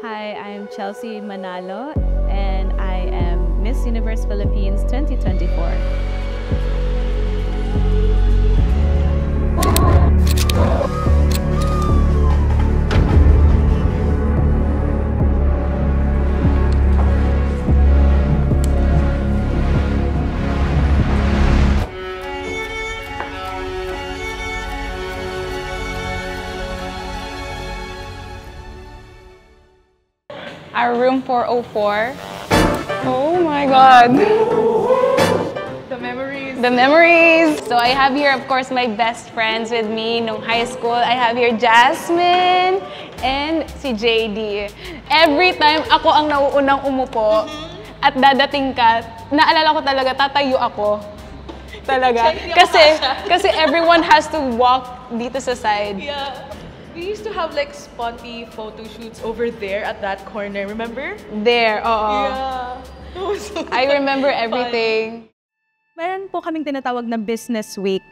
Hi, I'm Chelsea Manalo, and I am Miss Universe Philippines 2024. Our room 404. Oh my God. The memories. The memories. So I have here, of course, my best friends with me nung high school. I have here Jasmine and si JD. Every time ako ang nauunang umupo at dadating ka, naalala ko talaga, tatayo ako. Talaga. Kasi everyone has to walk dito sa side. Yeah. We used to have like sponty photo shoots over there at that corner, remember? There, oo. Yeah. That was so I remember everything. Meron po kaming tinatawag na business week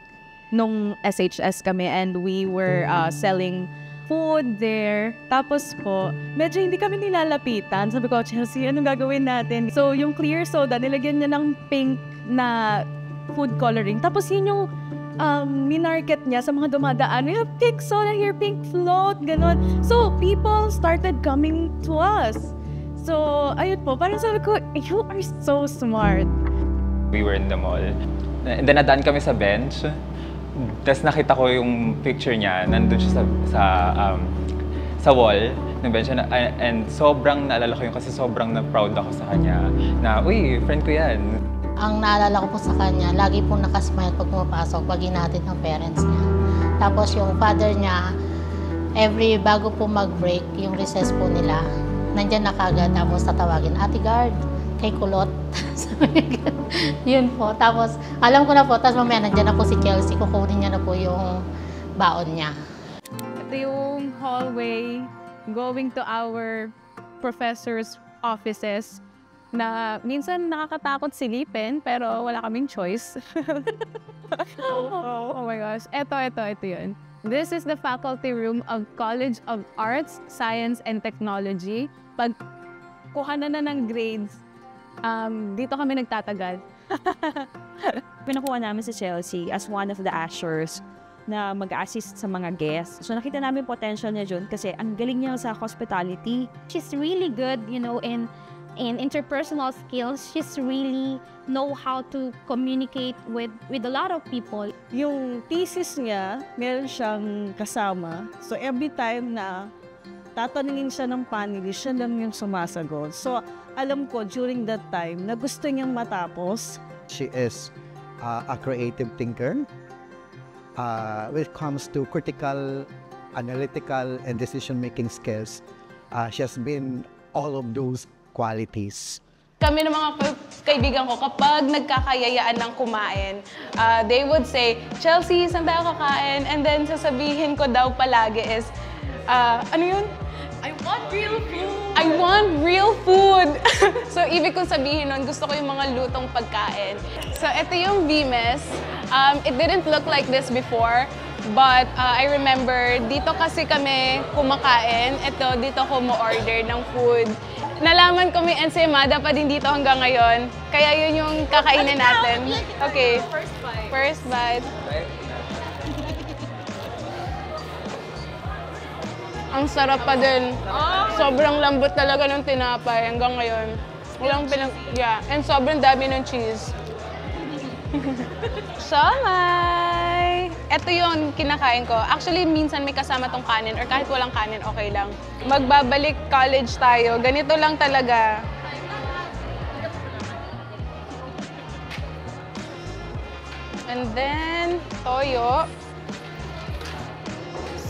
nung SHS kami, and we were selling food there. Tapos po, medyo hindi kami nilalapitan. Sabi ko, Chelsea, anong gagawin natin? So, yung clear soda, nilagyan niya ng pink na food coloring. Tapos yun yung minarket niya sa mga dumadaan. We have pink soda here, pink float, ganon. So, people started coming to us. So, ayun po, parang sabi ko, you are so smart. We were in the mall. And then nadaan kami sa bench. Tapos nakita ko yung picture niya, nandun siya sa wall ng bench. And sobrang naalala ko yun kasi sobrang na-proud ako sa kanya na, uy, friend ko yan. Ang naalala ko po sa kanya, lagi po nakasmile pag pumapasok, pag hinatid ng parents niya. Tapos yung father niya, bago po mag-break, yung recess po nila, nandyan na kagad, tapos tatawagin, Ate Guard, kay Kulot. Yun po. Tapos, alam ko na po, tapos mamaya nandyan na po si Chelsea, kukunin niya na po yung baon niya. Ito yung hallway going to our professors' offices na minsan nakakatakot silipin, pero wala kaming choice. Oh my gosh. Ito yun. This is the faculty room of College of Arts, Science, and Technology. Pag kuha na ng grades, dito kami nagtatagal. Pinakuha namin si Chelsea as one of the ushers na mag-assist sa mga guests. So nakita namin potential niya dun kasi ang galing niya sa hospitality. She's really good, you know, in interpersonal skills. She's really know how to communicate with a lot of people. Yung thesis niya, meron siyang kasama. So every time na tatanungin siya ng panelist, siya lang yung sumasagot. So alam ko during that time na gusto niyang matapos. She is a creative thinker. When it comes to critical, analytical, and decision-making skills, she has been all of those qualities. Kami ng mga kaibigan ko, kapag nagkakayayaan ng kumain, they would say, Chelsea, saan tayo kakain? And then sasabihin ko daw palagi is, ano yun? I want real food! I want real food! So, ibig kong sabihin nun, gusto ko yung mga lutong pagkain. So, ito yung VMES. It didn't look like this before, but I remember, dito kasi kami kumakain. Dito ko mo-order ng food. Nalaman ko may ensaymada pa din dito hanggang ngayon. Kaya yun yung kakainin natin. Okay. First bite. First bite. Ang sarap pa din. Sobrang lambot talaga ng tinapay hanggang ngayon. Walang and sobrang dami ng cheese. Siomai! Ito yung kinakain ko. Actually, minsan may kasama tong kanin or kahit walang kanin, okay lang. Magbabalik college tayo. Ganito lang talaga. And then, toyo.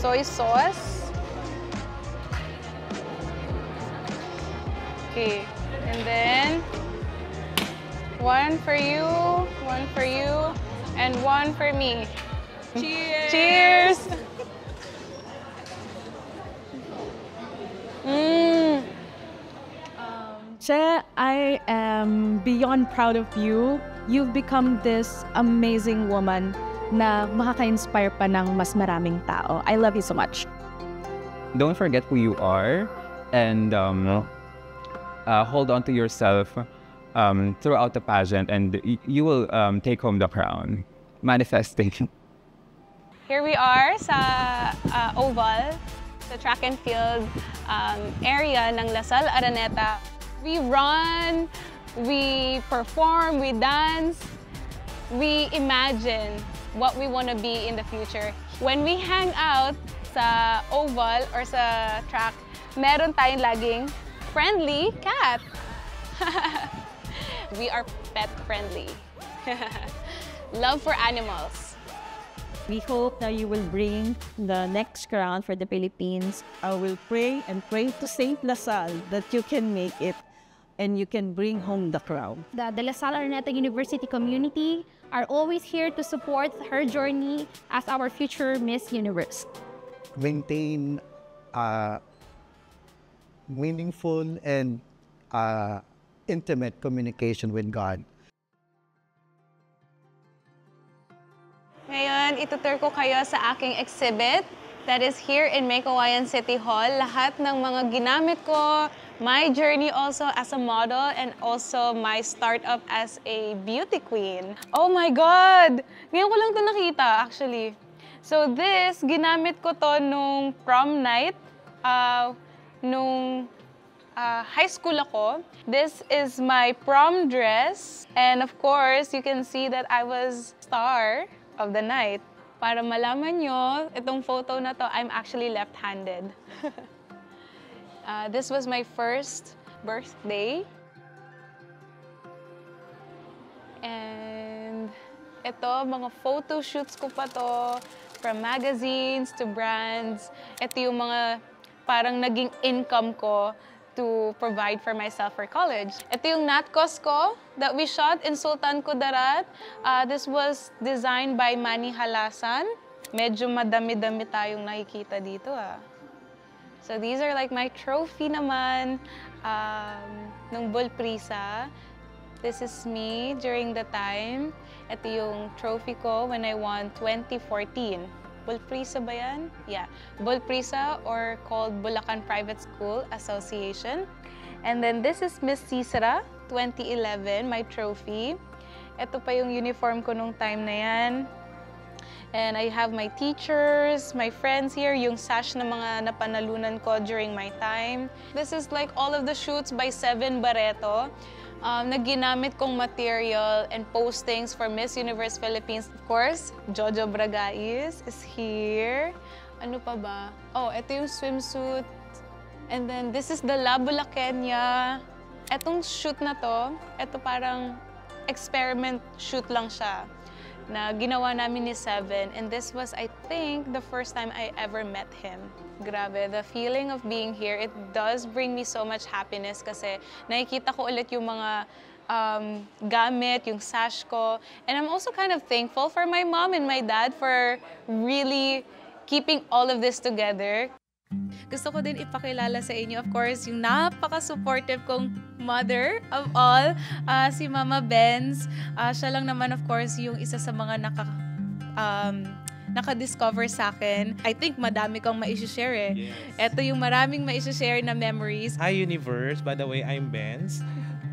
Soy sauce. Okay. And then, one for you, and one for me. Cheers! Cheers! Che, I am beyond proud of you. You've become this amazing woman na makaka-inspire pa ng mas maraming tao. I love you so much. Don't forget who you are. and hold on to yourself throughout the pageant, and you will take home the crown. Manifesting. Here we are sa Oval, sa track and field area ng Lasal Araneta. We run, we perform, we dance, we imagine what we want to be in the future. When we hang out sa Oval or sa track, meron tayong laging friendly cat. We are pet friendly. Love for animals. We hope that you will bring the next crown for the Philippines. I will pray and pray to Saint Lasal that you can make it and you can bring home the crown. The De La Salle Araneta University community are always here to support her journey as our future Miss Universe. Maintain meaningful and intimate communication with God. Ngayon, itutur ko kayo sa aking exhibit that is here in May Kawayan City Hall. Lahat ng mga ginamit ko, my journey also as a model and also my startup as a beauty queen. Oh my God! Ngayon ko lang ito nakita actually. So this, ginamit ko to nung prom night, nung high school ako. This is my prom dress. And of course, you can see that I was star of the night. Para malaman nyo, itong photo na to, I'm actually left-handed. This was my first birthday. And ito, mga photo shoots ko pa to, from magazines to brands. Ito yung mga parang naging income ko to provide for myself for college. Ito yung Natcos ko that we shot in Sultan Kudarat. This was designed by Manny Halasan. Medyo madami-dami tayong nakikita dito. So these are like my trophy naman ng Bullprisa. This is me during the time. Ito yung trophy ko when I won 2014. Bullprisa ba yan? Yeah. Bullprisa, or called Bulacan Private School Association. And then this is Miss Sisra 2011, my trophy. Ito pa yung uniform ko nung time na yan. And I have my teachers, my friends here, yung sash na mga napanalunan ko during my time. This is like all of the shoots by Seven Barreto. Na ginamit kong material and postings for Miss Universe Philippines. Of course, Jojo Bragais is here. Ano pa ba? Oh, ito yung swimsuit. And then this is the Labula Kenya. Etong shoot na to, ito parang experiment shoot lang siya na ginawa namin ni Seven. And this was, I think, the first time I ever met him. Grabe, the feeling of being here, it does bring me so much happiness kasi nakikita ko ulit yung mga gamit, yung sash ko. And I'm also kind of thankful for my mom and my dad for really keeping all of this together. Gusto ko din ipakilala sa inyo, of course, yung napaka-supportive kong mother of all, si Mama Benz. Siya lang naman, of course, yung isa sa mga naka-discover sa akin. I think madami kang ma-share eh. Yes. Ito yung maraming ma-share na memories. Hi Universe, by the way, I'm Benz.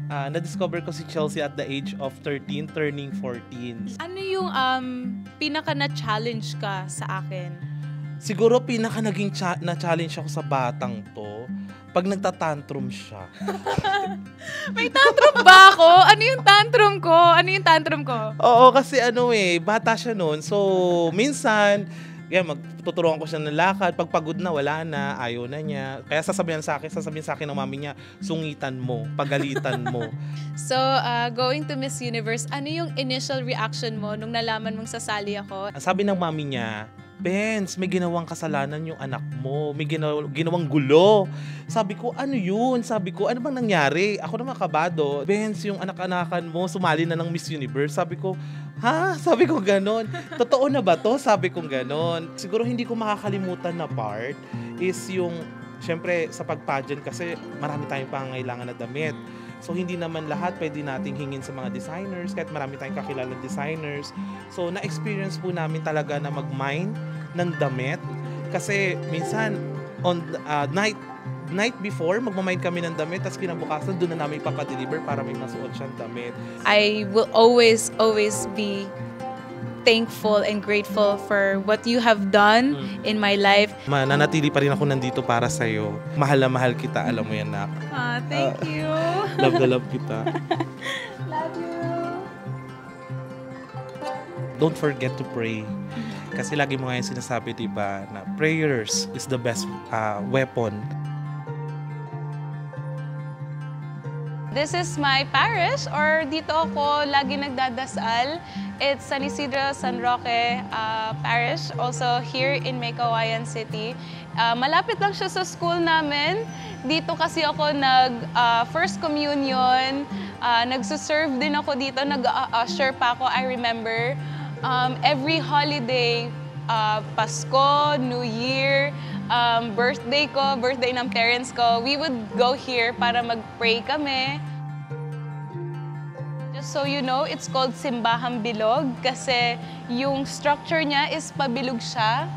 Na-discover ko si Chelsea at the age of 13, turning 14. Ano yung pinaka na-challenge ka sa akin? Siguro pinaka naging na-challenge ako sa batang to pag nagtatantrum siya. May tantrum ba ako? Ano yung tantrum ko? Ano yung tantrum ko? Oo, kasi bata siya noon. So, minsan, magtuturuan ko siya ng lakad. Pag pagod na, wala na, ayaw na niya. Kaya sasabihin sa akin ng mami niya, sungitan mo, pagalitan mo. So, going to Miss Universe, ano yung initial reaction mo nung nalaman mong sasali ako? Sabi ng mami niya, Benz, may ginawang kasalanan yung anak mo. May ginawang gulo. Sabi ko, ano yun? Sabi ko, ano bang nangyari? Ako naman kabado. Benz, yung anak-anakan mo, sumali na ng Miss Universe. Sabi ko, ha? Sabi ko ganon. Totoo na ba to? Sabi ko ganon. Siguro hindi ko makakalimutan na part is yung, syempre, sa pag-pageant kasi marami tayong pangangailangan na damit. So, hindi naman lahat pwede nating hingin sa mga designers, kahit marami tayong kakilalang designers. So, na-experience po namin talaga na mag-mine ng damit. Kasi minsan, on night before, magmamind kami ng damit, tapos kinabukasan, doon na namin ipapadeliver para may masuot siyang damit. I will always be thankful and grateful for what you have done in my life. Mananatili pa rin ako nandito para sa'yo. Mahal na mahal kita, alam mo yan, nak. Thank you. Love na love kita. Love you. Don't forget to pray. Kasi lagi mo nga yung sinasabi, diba, na prayers is the best weapon. This is my parish, or dito ako lagi nagdadasal. It's San Isidro San Roque Parish, also here in May Kawayan City. Malapit lang siya sa school namin. Dito kasi ako First Communion, nagsuserve din ako dito, nag-usher pa ako, I remember. Every holiday, Pasko, New Year, birthday ko, birthday ng parents ko, we would go here para mag-pray kami. Just so you know, it's called Simbahang Bilog kasi yung structure niya is pabilog siya.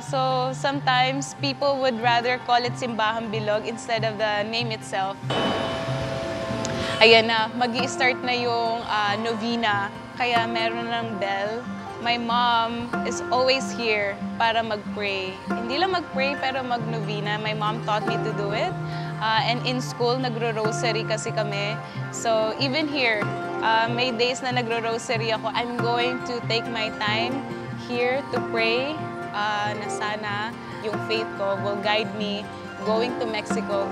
So sometimes people would rather call it Simbahang Bilog instead of the name itself. Ayan na, mag-i-start na yung novena, kaya meron ng bell. My mom is always here para mag-pray. Hindi lang mag-pray pero mag-novena. My mom taught me to do it. And in school, nagro-rosary kasi kami. So even here, may days na nagro-rosary ako. I'm going to take my time here to pray na sana yung faith ko will guide me going to Mexico.